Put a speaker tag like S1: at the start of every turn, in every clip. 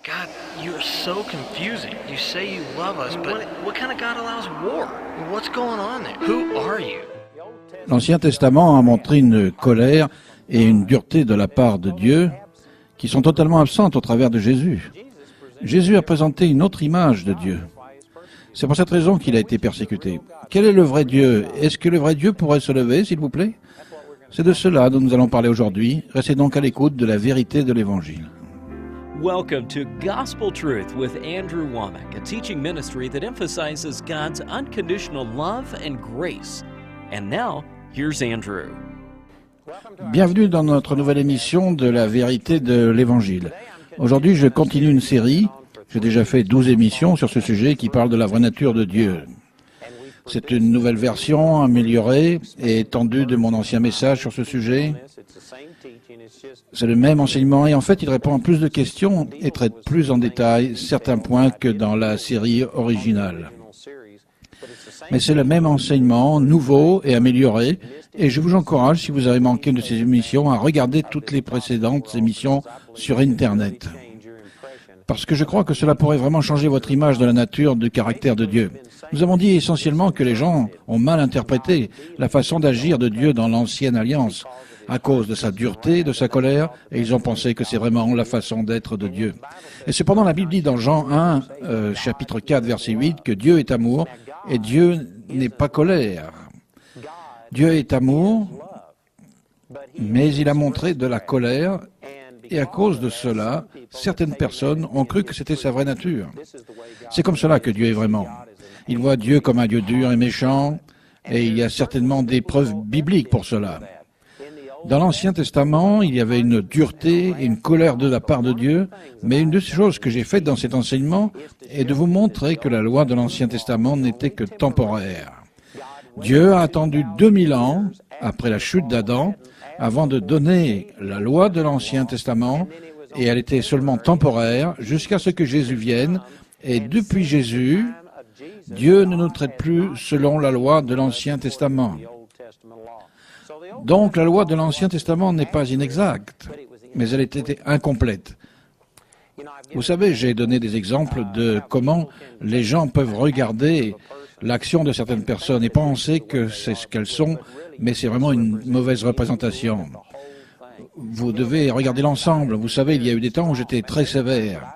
S1: God, you're so confusing. You say you love us, but what kind of God allows war? What's going on there? Who are you?
S2: L'Ancien Testament a montré une colère et une dureté de la part de Dieu qui sont totalement absentes au travers de Jésus. Jésus a présenté une autre image de Dieu. C'est pour cette raison qu'il a été persécuté. Quel est le vrai Dieu? Est-ce que le vrai Dieu pourrait se lever, s'il vous plaît? C'est de cela dont nous allons parler aujourd'hui. Restez donc à l'écoute de la vérité de l'Évangile.
S3: Welcome to Gospel Truth with Andrew Womack, a teaching ministry that emphasizes God's unconditional love and grace. And now, here's Andrew.
S2: Bienvenue dans notre nouvelle émission de la vérité de l'Évangile. Aujourd'hui, je continue une série. J'ai déjà fait 12 émissions sur ce sujet qui parle de la vraie nature de Dieu. C'est une nouvelle version améliorée et étendue de mon ancien message sur ce sujet. C'est le même enseignement et en fait, il répond à plus de questions et traite plus en détail certains points que dans la série originale. Mais c'est le même enseignement, nouveau et amélioré, et je vous encourage, si vous avez manqué une de ces émissions, à regarder toutes les précédentes émissions sur Internet. Parce que je crois que cela pourrait vraiment changer votre image de la nature, du caractère de Dieu. Nous avons dit essentiellement que les gens ont mal interprété la façon d'agir de Dieu dans l'ancienne alliance, à cause de sa dureté, de sa colère, et ils ont pensé que c'est vraiment la façon d'être de Dieu. Et cependant, la Bible dit dans Jean 1, chapitre 4, verset 8, que Dieu est amour, et Dieu n'est pas colère. Dieu est amour, mais il a montré de la colère, et à cause de cela, certaines personnes ont cru que c'était sa vraie nature. C'est comme cela que Dieu est vraiment. Ils voient Dieu comme un Dieu dur et méchant, et il y a certainement des preuves bibliques pour cela. Dans l'Ancien Testament, il y avait une dureté et une colère de la part de Dieu, mais une des choses que j'ai faites dans cet enseignement est de vous montrer que la loi de l'Ancien Testament n'était que temporaire. Dieu a attendu 2000 ans, après la chute d'Adam, avant de donner la loi de l'Ancien Testament, et elle était seulement temporaire jusqu'à ce que Jésus vienne, et depuis Jésus, Dieu ne nous traite plus selon la loi de l'Ancien Testament. Donc la loi de l'Ancien Testament n'est pas inexacte, mais elle était incomplète. Vous savez, j'ai donné des exemples de comment les gens peuvent regarder l'action de certaines personnes et penser que c'est ce qu'elles sont, mais c'est vraiment une mauvaise représentation. Vous devez regarder l'ensemble. Vous savez, il y a eu des temps où j'étais très sévère.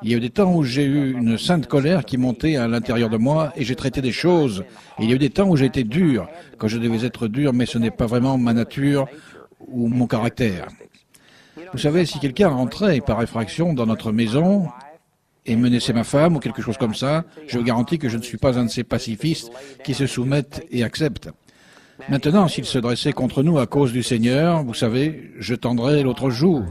S2: Il y a eu des temps où j'ai eu une sainte colère qui montait à l'intérieur de moi et j'ai traité des choses. Et il y a eu des temps où j'ai été dur, quand je devais être dur, mais ce n'est pas vraiment ma nature ou mon caractère. Vous savez, si quelqu'un rentrait par effraction dans notre maison et menaçait ma femme ou quelque chose comme ça, je vous garantis que je ne suis pas un de ces pacifistes qui se soumettent et acceptent. Maintenant, s'il se dressait contre nous à cause du Seigneur, vous savez, je tendrais l'autre joue.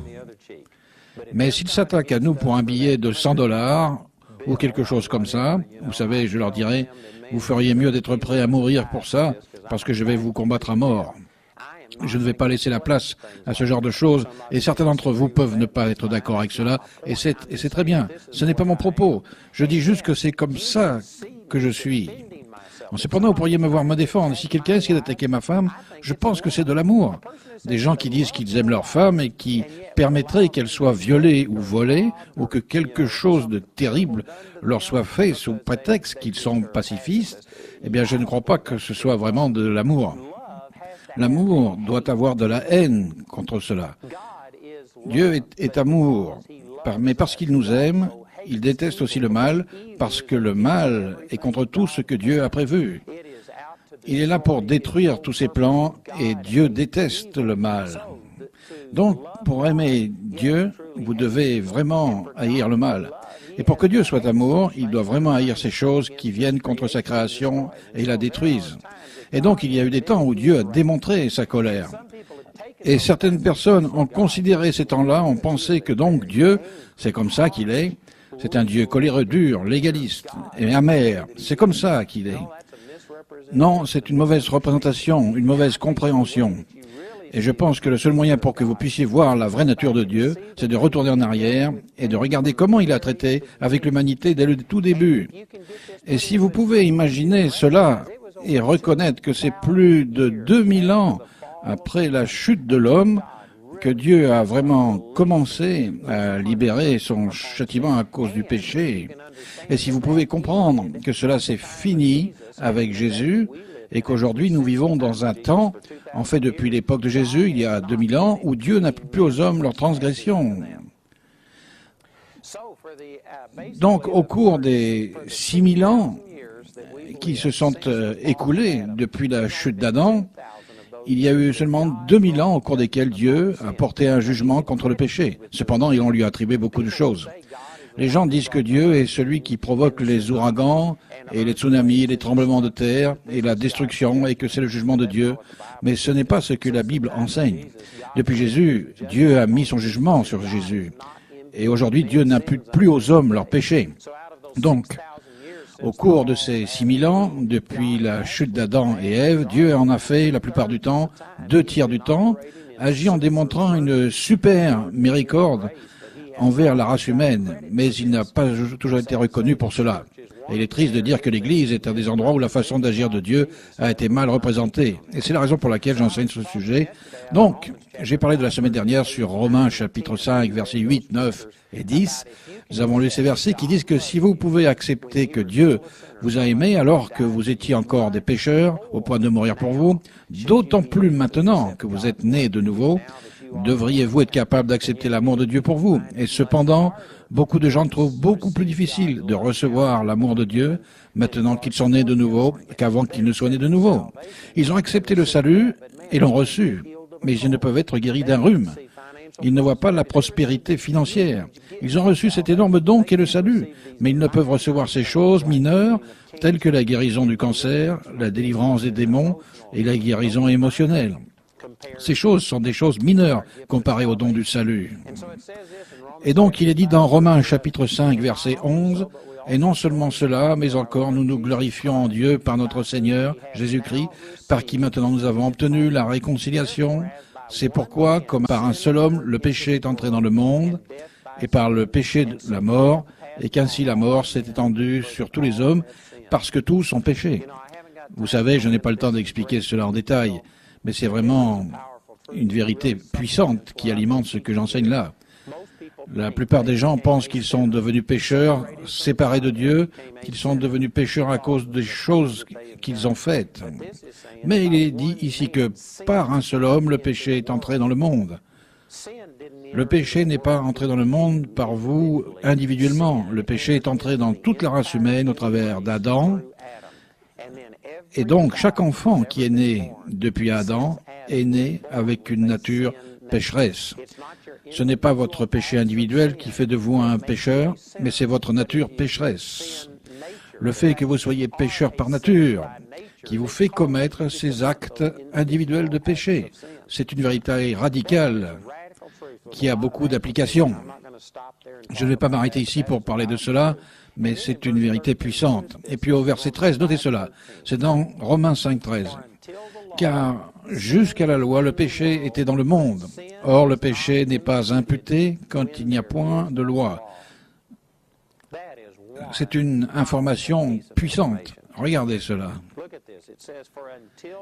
S2: Mais s'il s'attaque à nous pour un billet de $100 ou quelque chose comme ça, vous savez, je leur dirais, vous feriez mieux d'être prêt à mourir pour ça, parce que je vais vous combattre à mort. Je ne vais pas laisser la place à ce genre de choses, et certains d'entre vous peuvent ne pas être d'accord avec cela, et c'est très bien. Ce n'est pas mon propos. Je dis juste que c'est comme ça que je suis. Cependant, vous pourriez me voir me défendre. Si quelqu'un essaie d'attaquer ma femme, je pense que c'est de l'amour. Des gens qui disent qu'ils aiment leur femme et qui permettraient qu'elle soit violée ou volée, ou que quelque chose de terrible leur soit fait sous prétexte qu'ils sont pacifistes, eh bien, je ne crois pas que ce soit vraiment de l'amour. L'amour doit avoir de la haine contre cela. Dieu est amour, mais parce qu'il nous aime, il déteste aussi le mal, parce que le mal est contre tout ce que Dieu a prévu. Il est là pour détruire tous ses plans, et Dieu déteste le mal. Donc, pour aimer Dieu, vous devez vraiment haïr le mal. Et pour que Dieu soit amour, il doit vraiment haïr ces choses qui viennent contre sa création et la détruisent. Et donc, il y a eu des temps où Dieu a démontré sa colère. Et certaines personnes ont considéré ces temps-là, ont pensé que donc Dieu, c'est comme ça qu'il est. C'est un Dieu coléreux, dur, légaliste et amer. C'est comme ça qu'il est. Non, c'est une mauvaise représentation, une mauvaise compréhension. Et je pense que le seul moyen pour que vous puissiez voir la vraie nature de Dieu, c'est de retourner en arrière et de regarder comment il a traité avec l'humanité dès le tout début. Et si vous pouvez imaginer cela et reconnaître que c'est plus de 2000 ans après la chute de l'homme que Dieu a vraiment commencé à libérer son châtiment à cause du péché. Et si vous pouvez comprendre que cela s'est fini avec Jésus et qu'aujourd'hui nous vivons dans un temps, en fait depuis l'époque de Jésus, il y a 2000 ans, où Dieu n'a plus aux hommes leurs transgressions. Donc au cours des 6000 ans qui se sont écoulés depuis la chute d'Adam, il y a eu seulement 2000 ans au cours desquels Dieu a porté un jugement contre le péché. Cependant, on lui a attribué beaucoup de choses. Les gens disent que Dieu est celui qui provoque les ouragans et les tsunamis, les tremblements de terre et la destruction et que c'est le jugement de Dieu. Mais ce n'est pas ce que la Bible enseigne. Depuis Jésus, Dieu a mis son jugement sur Jésus. Et aujourd'hui, Dieu n'impute plus aux hommes leurs péchés. Donc, au cours de ces 6000 ans, depuis la chute d'Adam et Ève, Dieu en a fait, la plupart du temps, 2/3 du temps, agi en démontrant une super miséricorde envers la race humaine, mais il n'a pas toujours été reconnu pour cela. Et il est triste de dire que l'Église est un des endroits où la façon d'agir de Dieu a été mal représentée. Et c'est la raison pour laquelle j'enseigne ce sujet. Donc, j'ai parlé de la semaine dernière sur Romains chapitre 5, versets 8, 9 et 10. Nous avons lu ces versets qui disent que si vous pouvez accepter que Dieu vous a aimé alors que vous étiez encore des pécheurs au point de mourir pour vous, d'autant plus maintenant que vous êtes nés de nouveau, devriez-vous être capable d'accepter l'amour de Dieu pour vous. Et cependant, beaucoup de gens trouvent beaucoup plus difficile de recevoir l'amour de Dieu maintenant qu'ils sont nés de nouveau qu'avant qu'ils ne soient nés de nouveau. Ils ont accepté le salut et l'ont reçu, mais ils ne peuvent être guéris d'un rhume. Ils ne voient pas la prospérité financière. Ils ont reçu cet énorme don qu'est le salut, mais ils ne peuvent recevoir ces choses mineures telles que la guérison du cancer, la délivrance des démons et la guérison émotionnelle. Ces choses sont des choses mineures comparées au don du salut. Et donc il est dit dans Romains chapitre 5 verset 11, « Et non seulement cela, mais encore nous nous glorifions en Dieu par notre Seigneur Jésus-Christ, par qui maintenant nous avons obtenu la réconciliation. C'est pourquoi, comme par un seul homme, le péché est entré dans le monde, et par le péché de la mort, et qu'ainsi la mort s'est étendue sur tous les hommes, parce que tous ont péché. » Vous savez, je n'ai pas le temps d'expliquer cela en détail, mais c'est vraiment une vérité puissante qui alimente ce que j'enseigne là. La plupart des gens pensent qu'ils sont devenus pécheurs, séparés de Dieu, qu'ils sont devenus pécheurs à cause des choses qu'ils ont faites. Mais il est dit ici que par un seul homme, le péché est entré dans le monde. Le péché n'est pas entré dans le monde par vous individuellement. Le péché est entré dans toute la race humaine au travers d'Adam. Et donc, chaque enfant qui est né depuis Adam est né avec une nature pécheresse. Ce n'est pas votre péché individuel qui fait de vous un pécheur, mais c'est votre nature pécheresse. Le fait que vous soyez pécheur par nature, qui vous fait commettre ces actes individuels de péché. C'est une vérité radicale qui a beaucoup d'applications. Je ne vais pas m'arrêter ici pour parler de cela, mais c'est une vérité puissante. Et puis au verset 13, notez cela, c'est dans Romains 5, 13. « Car jusqu'à la loi, le péché était dans le monde. Or, le péché n'est pas imputé quand il n'y a point de loi. » C'est une information puissante. Regardez cela.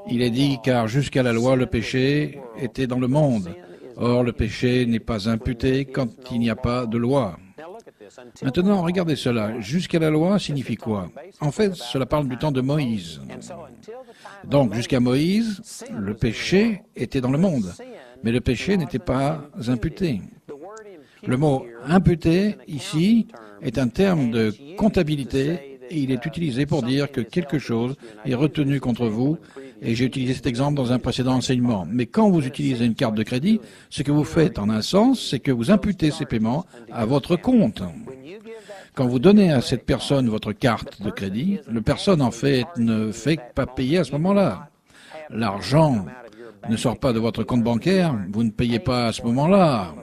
S2: Il est dit, car jusqu'à la loi, le péché était dans le monde. Or, le péché n'est pas imputé quand il n'y a pas de loi. Maintenant, regardez cela. Jusqu'à la loi signifie quoi? En fait, cela parle du temps de Moïse. Donc, jusqu'à Moïse, le péché était dans le monde, mais le péché n'était pas imputé. Le mot « imputé » ici est un terme de comptabilité et il est utilisé pour dire que quelque chose est retenu contre vous. Et j'ai utilisé cet exemple dans un précédent enseignement. Mais quand vous utilisez une carte de crédit, ce que vous faites en un sens, c'est que vous imputez ces paiements à votre compte. Quand vous donnez à cette personne votre carte de crédit, la personne en fait ne fait pas payer à ce moment-là. L'argent ne sort pas de votre compte bancaire, vous ne payez pas à ce moment-là.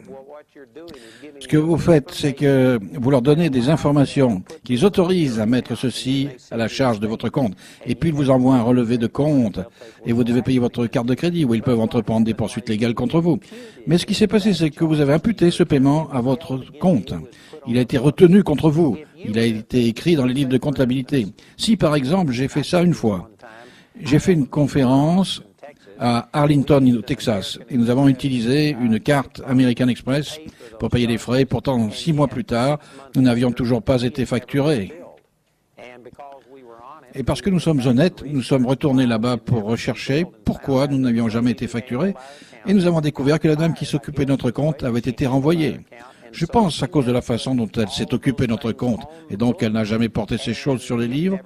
S2: Ce que vous faites, c'est que vous leur donnez des informations qui les autorisent à mettre ceci à la charge de votre compte. Et puis, ils vous envoient un relevé de compte et vous devez payer votre carte de crédit où ils peuvent entreprendre des poursuites légales contre vous. Mais ce qui s'est passé, c'est que vous avez imputé ce paiement à votre compte. Il a été retenu contre vous. Il a été écrit dans les livres de comptabilité. Si, par exemple, j'ai fait ça une fois, j'ai fait une conférence à Arlington, au Texas. Et nous avons utilisé une carte American Express pour payer les frais. Pourtant, 6 mois plus tard, nous n'avions toujours pas été facturés. Et parce que nous sommes honnêtes, nous sommes retournés là-bas pour rechercher pourquoi nous n'avions jamais été facturés. Et nous avons découvert que la dame qui s'occupait de notre compte avait été renvoyée. Je pense à cause de la façon dont elle s'est occupée de notre compte. Et donc, elle n'a jamais porté ces choses sur les livres.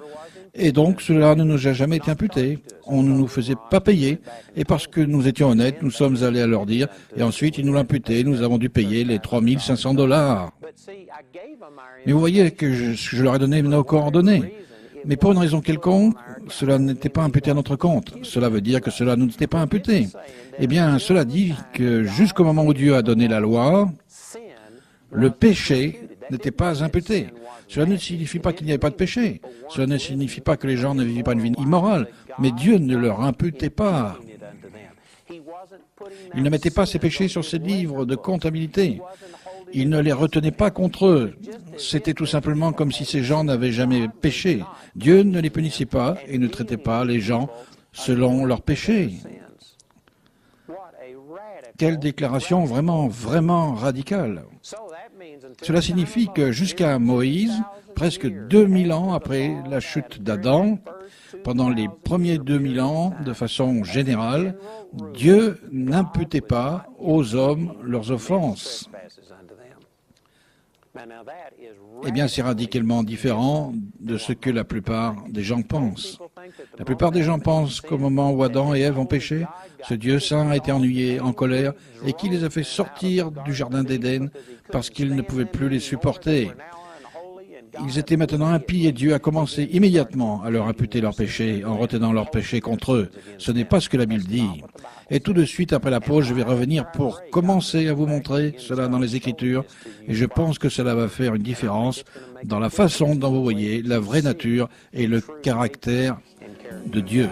S2: Et donc, cela ne nous a jamais été imputé. On ne nous faisait pas payer. Et parce que nous étions honnêtes, nous sommes allés à leur dire. Et ensuite, ils nous l'imputaient. Nous avons dû payer les $3 500. Mais vous voyez que je leur ai donné nos coordonnées. Mais pour une raison quelconque, cela n'était pas imputé à notre compte. Cela veut dire que cela ne nous était pas imputé. Eh bien, cela dit que jusqu'au moment où Dieu a donné la loi, le péché n'était pas imputé. Cela ne signifie pas qu'il n'y avait pas de péché. Cela ne signifie pas que les gens ne vivaient pas une vie immorale. Mais Dieu ne leur imputait pas. Il ne mettait pas ses péchés sur ses livres de comptabilité. Il ne les retenait pas contre eux. C'était tout simplement comme si ces gens n'avaient jamais péché. Dieu ne les punissait pas et ne traitait pas les gens selon leurs péchés. Quelle déclaration vraiment radicale. Cela signifie que jusqu'à Moïse, presque 2000 ans après la chute d'Adam, pendant les premiers 2000 ans, de façon générale, Dieu n'imputait pas aux hommes leurs offenses. Eh bien, c'est radicalement différent de ce que la plupart des gens pensent. La plupart des gens pensent qu'au moment où Adam et Ève ont péché, ce Dieu saint a été ennuyé, en colère, et qui les a fait sortir du jardin d'Éden parce qu'il ne pouvait plus les supporter. Ils étaient maintenant impies et Dieu a commencé immédiatement à leur imputer leurs péchés en retenant leurs péchés contre eux. Ce n'est pas ce que la Bible dit. Et tout de suite après la pause, je vais revenir pour commencer à vous montrer cela dans les Écritures. Et je pense que cela va faire une différence dans la façon dont vous voyez la vraie nature et le caractère de Dieu.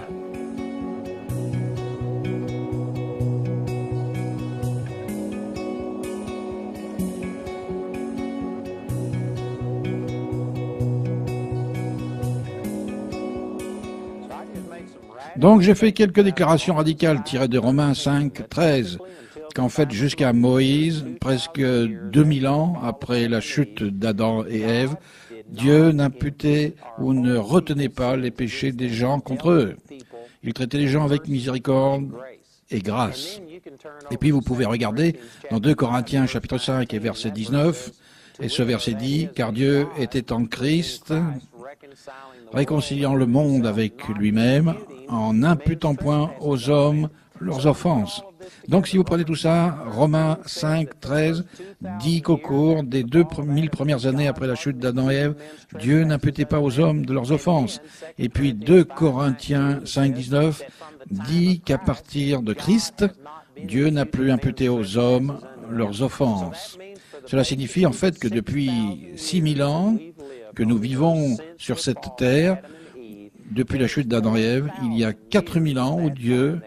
S2: Donc j'ai fait quelques déclarations radicales tirées de Romains 5, 13, qu'en fait jusqu'à Moïse, presque 2000 ans après la chute d'Adam et Ève, Dieu n'imputait ou ne retenait pas les péchés des gens contre eux. Il traitait les gens avec miséricorde et grâce. Et puis vous pouvez regarder dans 2 Corinthiens chapitre 5 et verset 19, et ce verset dit « Car Dieu était en Christ, réconciliant le monde avec lui-même, en n'imputant point aux hommes leurs offenses. » Donc si vous prenez tout ça, Romains 5, 13 dit qu'au cours des 2000 premières années après la chute d'Adam et Ève, Dieu n'imputait pas aux hommes de leurs offenses. Et puis 2 Corinthiens 5, 19 dit qu'à partir de Christ, Dieu n'a plus imputé aux hommes leurs offenses. Cela signifie en fait que depuis 6000 ans que nous vivons sur cette terre, depuis la chute d'Adam et Ève, il y a 4000 ans où Dieu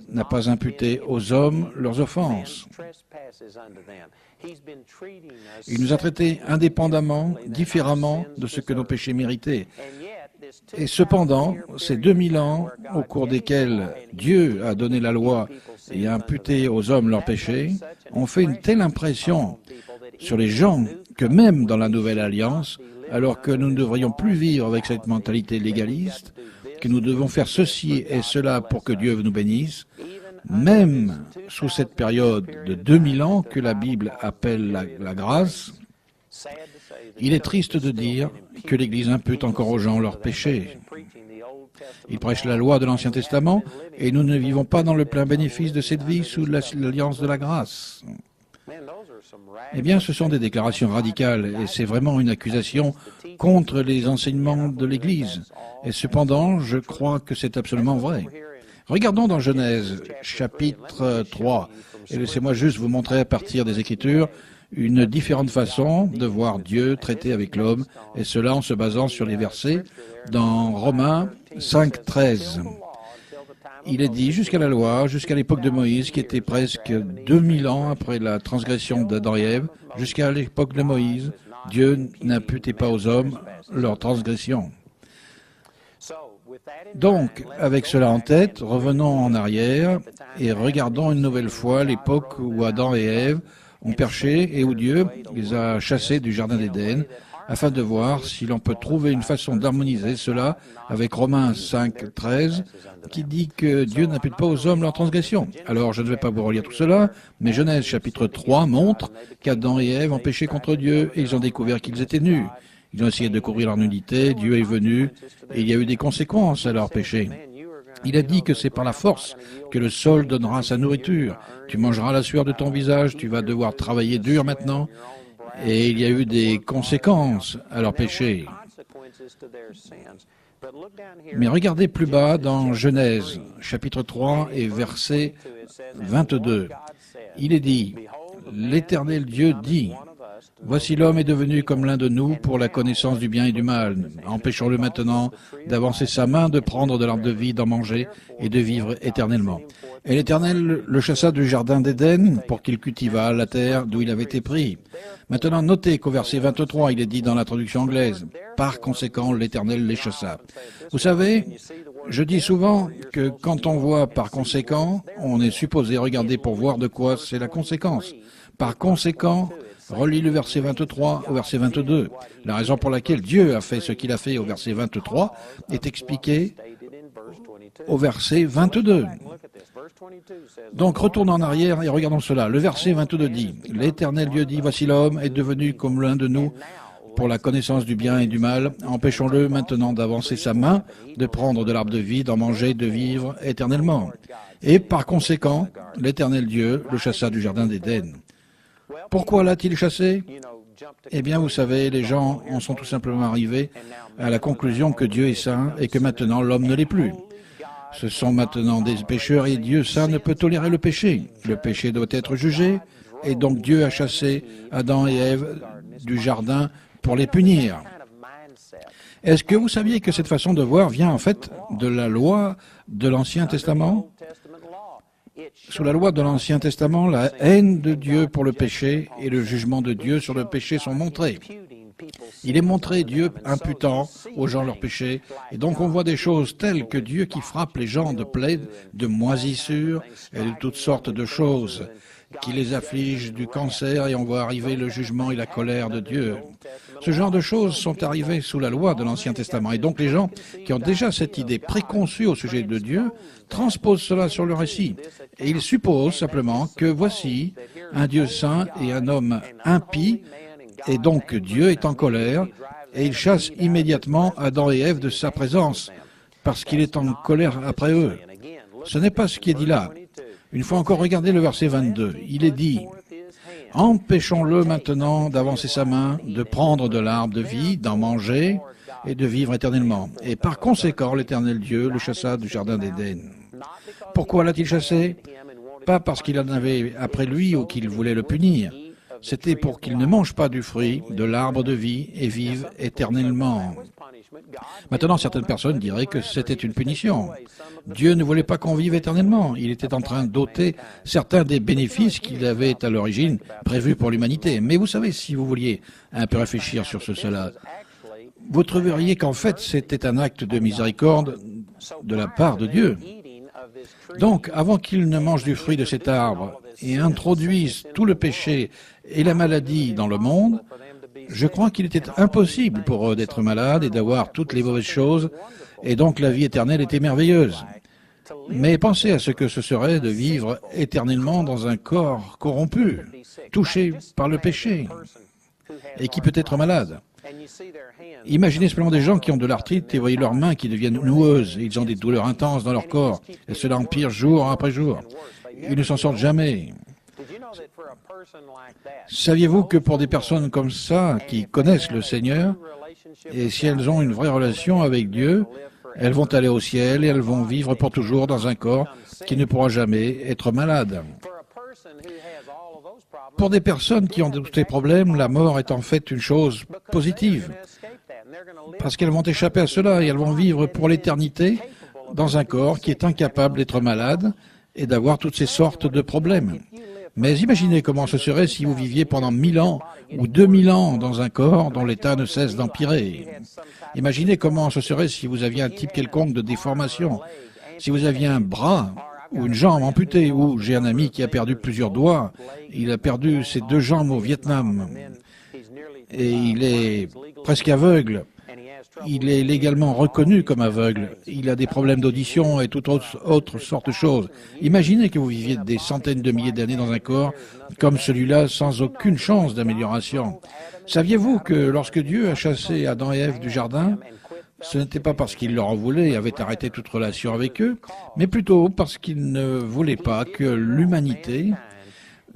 S2: n'a pas imputé aux hommes leurs offenses. Il nous a traités indépendamment, différemment de ce que nos péchés méritaient. Et cependant, ces 2000 ans au cours desquels Dieu a donné la loi et a imputé aux hommes leurs péchés, ont fait une telle impression sur les gens que même dans la Nouvelle Alliance, alors que nous ne devrions plus vivre avec cette mentalité légaliste, que nous devons faire ceci et cela pour que Dieu nous bénisse, même sous cette période de 2000 ans que la Bible appelle la grâce, il est triste de dire que l'Église impute encore aux gens leurs péchés. Ils prêchent la loi de l'Ancien Testament et nous ne vivons pas dans le plein bénéfice de cette vie sous l'alliance de la grâce. Eh bien, ce sont des déclarations radicales et c'est vraiment une accusation contre les enseignements de l'Église. Et cependant, je crois que c'est absolument vrai. Regardons dans Genèse, chapitre 3, et laissez-moi juste vous montrer à partir des Écritures une différente façon de voir Dieu traiter avec l'homme, et cela en se basant sur les versets dans Romains 5, 13. Il est dit jusqu'à la loi, jusqu'à l'époque de Moïse, qui était presque 2000 ans après la transgression d'Adam et Ève, jusqu'à l'époque de Moïse, Dieu n'imputait pas aux hommes leur transgression. Donc, avec cela en tête, revenons en arrière et regardons une nouvelle fois l'époque où Adam et Ève ont péché et où Dieu les a chassés du Jardin d'Éden, afin de voir si l'on peut trouver une façon d'harmoniser cela avec Romains 5, 13, qui dit que Dieu n'impute pas aux hommes leur transgression. Alors, je ne vais pas vous relire tout cela, mais Genèse chapitre 3 montre qu'Adam et Ève ont péché contre Dieu et ils ont découvert qu'ils étaient nus. Ils ont essayé de couvrir leur nudité, Dieu est venu et il y a eu des conséquences à leur péché. Il a dit que c'est par la force que le sol donnera sa nourriture. Tu mangeras la sueur de ton visage, tu vas devoir travailler dur maintenant. Et il y a eu des conséquences à leur péché. Mais regardez plus bas dans Genèse, chapitre 3 et verset 22. Il est dit, « L'Éternel Dieu dit, voici l'homme est devenu comme l'un de nous pour la connaissance du bien et du mal. Empêchons-le maintenant d'avancer sa main, de prendre de l'arbre de vie, d'en manger et de vivre éternellement. » Et l'Éternel le chassa du jardin d'Éden pour qu'il cultivât la terre d'où il avait été pris. Maintenant, notez qu'au verset 23, il est dit dans la traduction anglaise, « Par conséquent, l'Éternel les chassa. » Vous savez, je dis souvent que quand on voit « par conséquent », on est supposé regarder pour voir de quoi c'est la conséquence. Par conséquent, relis le verset 23 au verset 22. La raison pour laquelle Dieu a fait ce qu'il a fait au verset 23 est expliquée au verset 22. Donc, retournons en arrière et regardons cela. Le verset 22 dit, « L'Éternel Dieu dit, voici l'homme est devenu comme l'un de nous pour la connaissance du bien et du mal. Empêchons-le maintenant d'avancer sa main, de prendre de l'arbre de vie, d'en manger, de vivre éternellement. » Et par conséquent, l'Éternel Dieu le chassa du jardin d'Éden. Pourquoi l'a-t-il chassé? Eh bien, vous savez, les gens en sont tout simplement arrivés à la conclusion que Dieu est saint et que maintenant l'homme ne l'est plus. Ce sont maintenant des pécheurs et Dieu saint ne peut tolérer le péché. Le péché doit être jugé et donc Dieu a chassé Adam et Ève du jardin pour les punir. Est-ce que vous saviez que cette façon de voir vient en fait de la loi de l'Ancien Testament? Sous la loi de l'Ancien Testament, la haine de Dieu pour le péché et le jugement de Dieu sur le péché sont montrés. Il est montré Dieu imputant aux gens leurs péchés, et donc on voit des choses telles que Dieu qui frappe les gens de plaies, de moisissures et de toutes sortes de choses, qui les affligent du cancer, et on voit arriver le jugement et la colère de Dieu. Ce genre de choses sont arrivées sous la loi de l'Ancien Testament, et donc les gens qui ont déjà cette idée préconçue au sujet de Dieu transposent cela sur le récit, et ils supposent simplement que voici un Dieu saint et un homme impie, et donc Dieu est en colère, et il chasse immédiatement Adam et Ève de sa présence, parce qu'il est en colère après eux. Ce n'est pas ce qui est dit là. Une fois encore, regardez le verset 22. Il est dit, « Empêchons-le maintenant d'avancer sa main, de prendre de l'arbre de vie, d'en manger et de vivre éternellement. » Et par conséquent, l'Éternel Dieu le chassa du jardin d'Éden. Pourquoi l'a-t-il chassé? Pas parce qu'il en avait après lui ou qu'il voulait le punir. C'était pour qu'il ne mange pas du fruit de l'arbre de vie et vive éternellement. Maintenant, certaines personnes diraient que c'était une punition. Dieu ne voulait pas qu'on vive éternellement. Il était en train d'ôter certains des bénéfices qu'il avait à l'origine prévus pour l'humanité. Mais vous savez, si vous vouliez un peu réfléchir sur cela, vous trouveriez qu'en fait, c'était un acte de miséricorde de la part de Dieu. Donc, avant qu'il ne mange du fruit de cet arbre et introduise tout le péché et la maladie dans le monde, je crois qu'il était impossible pour eux d'être malades et d'avoir toutes les mauvaises choses, et donc la vie éternelle était merveilleuse. Mais pensez à ce que ce serait de vivre éternellement dans un corps corrompu, touché par le péché, et qui peut être malade. Imaginez simplement des gens qui ont de l'arthrite et voyez leurs mains qui deviennent noueuses, et ils ont des douleurs intenses dans leur corps, et cela empire jour après jour. Ils ne s'en sortent jamais. Saviez-vous que pour des personnes comme ça, qui connaissent le Seigneur, et si elles ont une vraie relation avec Dieu, elles vont aller au ciel et elles vont vivre pour toujours dans un corps qui ne pourra jamais être malade. Pour des personnes qui ont tous ces problèmes, la mort est en fait une chose positive, parce qu'elles vont échapper à cela et elles vont vivre pour l'éternité dans un corps qui est incapable d'être malade et d'avoir toutes ces sortes de problèmes. Mais imaginez comment ce serait si vous viviez pendant 1000 ans ou 2000 ans dans un corps dont l'état ne cesse d'empirer. Imaginez comment ce serait si vous aviez un type quelconque de déformation, si vous aviez un bras ou une jambe amputée, ou j'ai un ami qui a perdu plusieurs doigts, il a perdu ses 2 jambes au Vietnam, et il est presque aveugle. Il est légalement reconnu comme aveugle. Il a des problèmes d'audition et toute autre sorte de choses. Imaginez que vous viviez des centaines de milliers d'années dans un corps comme celui-là sans aucune chance d'amélioration. Saviez-vous que lorsque Dieu a chassé Adam et Ève du jardin, ce n'était pas parce qu'il leur en voulait et avait arrêté toute relation avec eux, mais plutôt parce qu'il ne voulait pas que l'humanité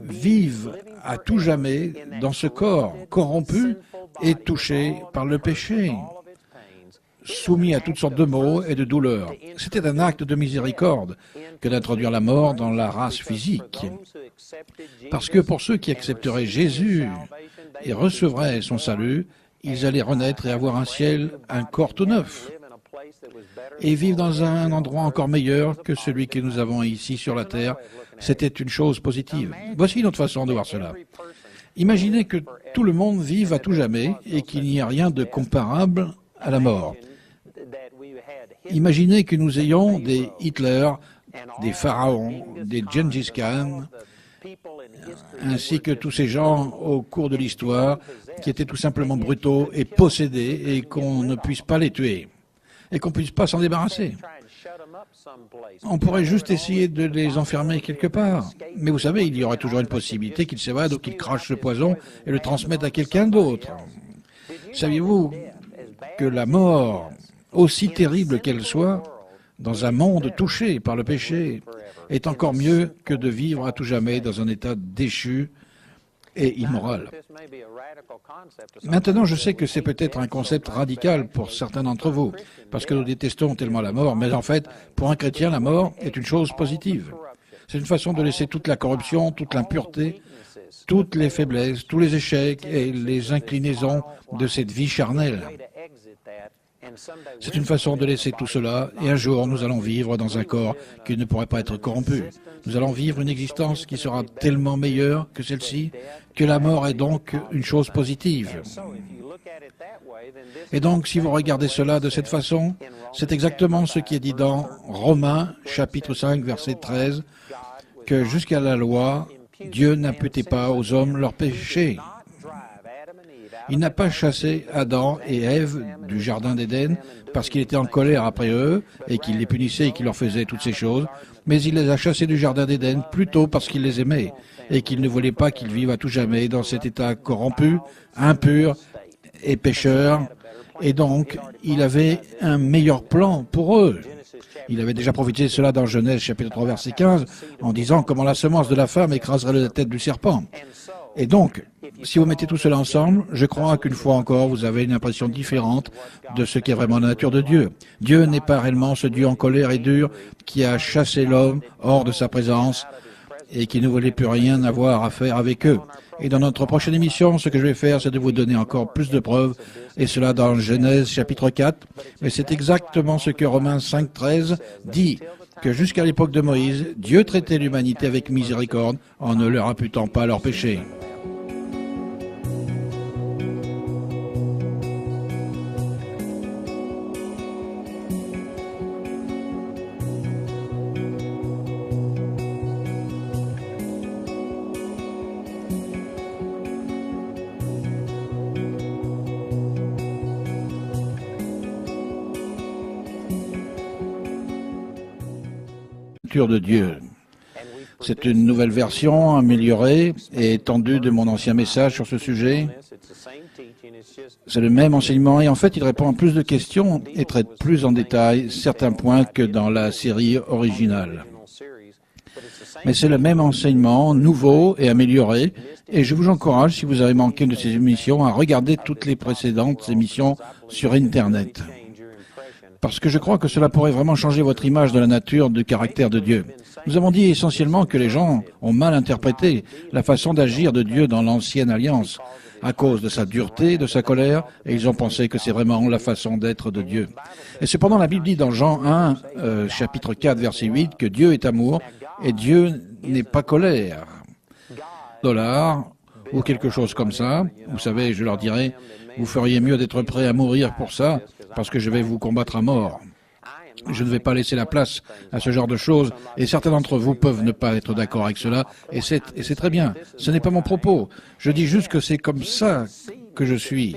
S2: vive à tout jamais dans ce corps corrompu et touché par le péché, soumis à toutes sortes de maux et de douleurs. C'était un acte de miséricorde que d'introduire la mort dans la race physique. Parce que pour ceux qui accepteraient Jésus et recevraient son salut, ils allaient renaître et avoir un ciel, un corps tout neuf, et vivre dans un endroit encore meilleur que celui que nous avons ici sur la terre. C'était une chose positive. Voici une autre façon de voir cela. Imaginez que tout le monde vive à tout jamais et qu'il n'y a rien de comparable à la mort. Imaginez que nous ayons des Hitler, des pharaons, des Gengis Khan, ainsi que tous ces gens au cours de l'histoire qui étaient tout simplement brutaux et possédés et qu'on ne puisse pas les tuer et qu'on ne puisse pas s'en débarrasser. On pourrait juste essayer de les enfermer quelque part. Mais vous savez, il y aurait toujours une possibilité qu'ils s'évadent ou qu'ils crachent le poison et le transmettent à quelqu'un d'autre. Saviez-vous que la mort, aussi terrible qu'elle soit, dans un monde touché par le péché, est encore mieux que de vivre à tout jamais dans un état déchu et immoral. Maintenant, je sais que c'est peut-être un concept radical pour certains d'entre vous, parce que nous détestons tellement la mort, mais en fait, pour un chrétien, la mort est une chose positive. C'est une façon de laisser toute la corruption, toute l'impureté, toutes les faiblesses, tous les échecs et les inclinaisons de cette vie charnelle. C'est une façon de laisser tout cela, et un jour nous allons vivre dans un corps qui ne pourrait pas être corrompu. Nous allons vivre une existence qui sera tellement meilleure que celle-ci, que la mort est donc une chose positive. Et donc, si vous regardez cela de cette façon, c'est exactement ce qui est dit dans Romains, chapitre 5, verset 13, que jusqu'à la loi, Dieu n'imputait pas aux hommes leurs péchés. Il n'a pas chassé Adam et Ève du jardin d'Éden parce qu'il était en colère après eux et qu'il les punissait et qu'il leur faisait toutes ces choses, mais il les a chassés du jardin d'Éden plutôt parce qu'il les aimait et qu'il ne voulait pas qu'ils vivent à tout jamais dans cet état corrompu, impur et pécheur. Et donc, il avait un meilleur plan pour eux. Il avait déjà profité de cela dans Genèse chapitre 3 verset 15 en disant comment la semence de la femme écraserait la tête du serpent. Et donc, si vous mettez tout cela ensemble, je crois qu'une fois encore, vous avez une impression différente de ce qu'est vraiment la nature de Dieu. Dieu n'est pas réellement ce Dieu en colère et dur qui a chassé l'homme hors de sa présence et qui ne voulait plus rien avoir à faire avec eux. Et dans notre prochaine émission, ce que je vais faire, c'est de vous donner encore plus de preuves, et cela dans Genèse chapitre 4. Mais c'est exactement ce que Romains 5, 13 dit, que jusqu'à l'époque de Moïse, Dieu traitait l'humanité avec miséricorde en ne leur imputant pas leurs péchés. De Dieu. C'est une nouvelle version améliorée et étendue de mon ancien message sur ce sujet. C'est le même enseignement et en fait il répond à plus de questions et traite plus en détail certains points que dans la série originale. Mais c'est le même enseignement, nouveau et amélioré, et je vous encourage, si vous avez manqué une de ces émissions, à regarder toutes les précédentes émissions sur Internet. Parce que je crois que cela pourrait vraiment changer votre image de la nature, du caractère de Dieu. Nous avons dit essentiellement que les gens ont mal interprété la façon d'agir de Dieu dans l'ancienne alliance, à cause de sa dureté, de sa colère, et ils ont pensé que c'est vraiment la façon d'être de Dieu. Et cependant, la Bible dit dans Jean 1, chapitre 4, verset 8, que Dieu est amour, et Dieu n'est pas colère. $, ou quelque chose comme ça. Vous savez, je leur dirais, vous feriez mieux d'être prêt à mourir pour ça, parce que je vais vous combattre à mort. Je ne vais pas laisser la place à ce genre de choses, et certains d'entre vous peuvent ne pas être d'accord avec cela, et c'est très bien. Ce n'est pas mon propos. Je dis juste que c'est comme ça que je suis.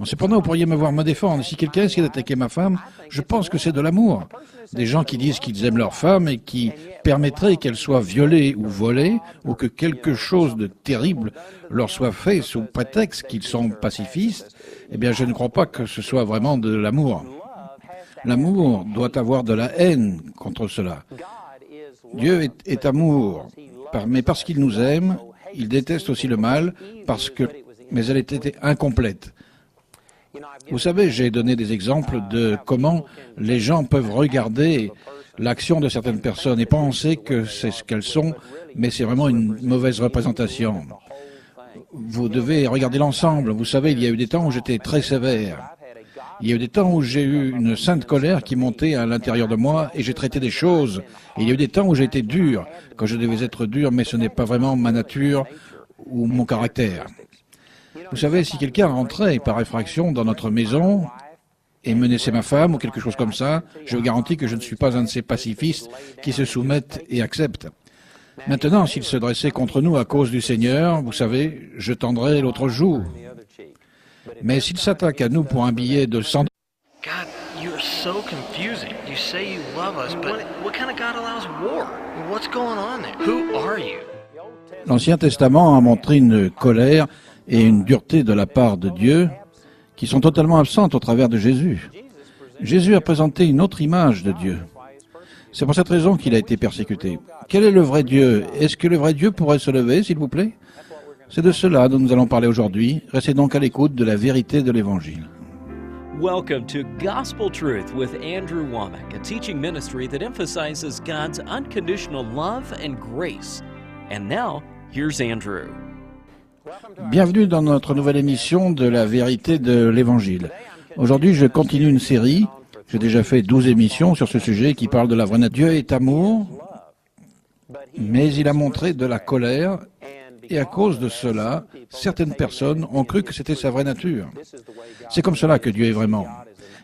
S2: Cependant, vous pourriez me voir me défendre. Si quelqu'un essaie d'attaquer ma femme, je pense que c'est de l'amour. Des gens qui disent qu'ils aiment leur femme et qui permettraient qu'elle soit violée ou volée, ou que quelque chose de terrible leur soit fait sous prétexte qu'ils sont pacifistes, eh bien, je ne crois pas que ce soit vraiment de l'amour. L'amour doit avoir de la haine contre cela. Dieu est amour, mais parce qu'il nous aime, il déteste aussi le mal, mais elle était incomplète. Vous savez, j'ai donné des exemples de comment les gens peuvent regarder l'action de certaines personnes et penser que c'est ce qu'elles sont, mais c'est vraiment une mauvaise représentation. Vous devez regarder l'ensemble. Vous savez, il y a eu des temps où j'étais très sévère. Il y a eu des temps où j'ai eu une sainte colère qui montait à l'intérieur de moi et j'ai traité des choses. Et il y a eu des temps où j'ai été dur, quand je devais être dur, mais ce n'est pas vraiment ma nature ou mon caractère. Vous savez, si quelqu'un rentrait par effraction dans notre maison et menaçait ma femme ou quelque chose comme ça, je vous garantis que je ne suis pas un de ces pacifistes qui se soumettent et acceptent. Maintenant, s'il se dressait contre nous à cause du Seigneur, vous savez, je tendrais l'autre joue. Mais s'il s'attaque à nous pour un billet de 100 $,
S1: God, you're so confusing. You say you love us, but what kind of God allows war? What's going on there? Who are you?
S2: l'Ancien Testament a montré une colère et une dureté de la part de Dieu qui sont totalement absentes au travers de Jésus. Jésus a présenté une autre image de Dieu. C'est pour cette raison qu'il a été persécuté. Quel est le vrai Dieu? Est-ce que le vrai Dieu pourrait se lever, s'il vous plaît? C'est de cela dont nous allons parler aujourd'hui. Restez donc à l'écoute de la vérité de l'Évangile.
S3: Welcome to Gospel Truth with Andrew Womack, a teaching ministry that emphasizes God's unconditional love and grace. And now, here's Andrew.
S2: Bienvenue dans notre nouvelle émission de la vérité de l'Évangile. Aujourd'hui, je continue une série. J'ai déjà fait 12 émissions sur ce sujet qui parle de la vraie nature. Dieu est amour, mais il a montré de la colère. Et à cause de cela, certaines personnes ont cru que c'était sa vraie nature. C'est comme cela que Dieu est vraiment.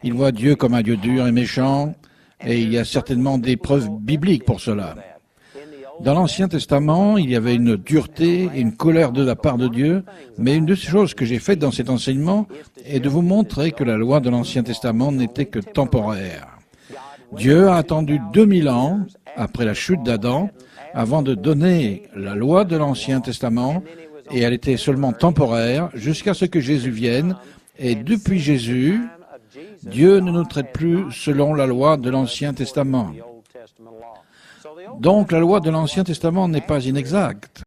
S2: Il voit Dieu comme un Dieu dur et méchant, et il y a certainement des preuves bibliques pour cela. Dans l'Ancien Testament, il y avait une dureté et une colère de la part de Dieu, mais une des choses que j'ai faites dans cet enseignement est de vous montrer que la loi de l'Ancien Testament n'était que temporaire. Dieu a attendu 2000 ans après la chute d'Adam avant de donner la loi de l'Ancien Testament, et elle était seulement temporaire jusqu'à ce que Jésus vienne. Et depuis Jésus, Dieu ne nous traite plus selon la loi de l'Ancien Testament. Donc la loi de l'Ancien Testament n'est pas inexacte,